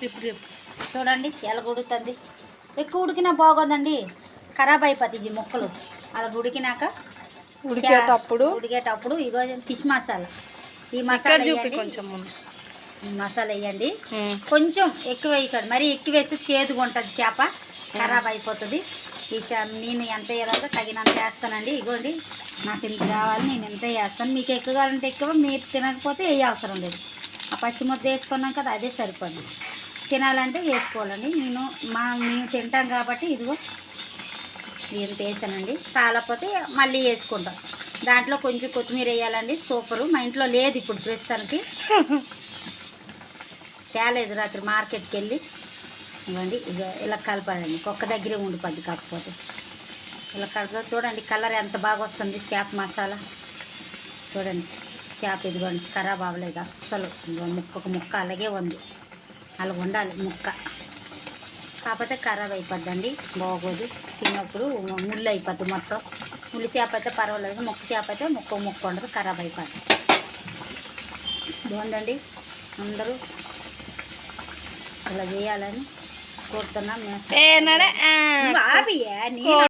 ఇప్పుడు చూడండి ఎలా ఉడుకుతుంది. ఎక్కువ ఉడికినా బాగోదండి, ఖరాబ్ అయిపోతుంది ఈ ముక్కలు. అలా ఉడికినాక ఉడికేటప్పుడు ఇగో ఫిష్ మసాలా, ఈ మసాలా చూపి కొంచెం మసాలా వేయండి. కొంచెం ఎక్కువ వేయకండి, మరీ ఎక్కువ వేస్తే చేదుగా ఉంటుంది, చేప ఖరాబ్ అయిపోతుంది. ఈ నేను ఎంత వేయాలో తగినంత వేస్తానండి. ఇగోండి నాకు ఇంత కావాలి, నేను ఎంత వేస్తాను. మీకు ఎక్కువ కావాలంటే ఎక్కువ, మీరు తినకపోతే ఏ అవసరం లేదు. ఆ పచ్చిముద్ద వేసుకున్నాం కదా, అదే సరిపోద్ది. తినాలంటే వేసుకోవాలండి. మేము తింటాం కాబట్టి ఇదిగో ఇంత వేసానండి. చాలకపోతే మళ్ళీ వేసుకుంటాం. దాంట్లో కొంచెం కొత్తిమీర వేయాలండి, సూపరు. మా ఇంట్లో లేదు ఇప్పుడు ప్రస్తుతానికి, తేలేదు, రాత్రి మార్కెట్కి వెళ్ళి. ఇవ్వండి ఇక ఇలా కలపాలండి, ఒక్క దగ్గరే ఉండిపోద్ది. కాకపోతే ఇలా కలుపుతో చూడండి కలర్ ఎంత బాగా వస్తుంది. చేప మసాలా చూడండి, చేప ఇదిగోండి ఖరాబ్ అవ్వలేదు అస్సలు. ముక్కకు ముక్క అలాగే ఉంది, అలా ఉండాలి ముక్క. కాకపోతే ఖరాబ్ అయిపోద్దండి, బాగోదు తిన్నప్పుడు, ముళ్ళు అయిపోద్ది మొత్తం. ముళ్ళు చేప అయితే పర్వాలేదు, ముక్క చేప అయితే ముక్క ఉండదు, ఖరాబ్ అయిపోద్ది. బాగుందండి. అందరూ ఇలా చేయాలని కోరుతున్నాం.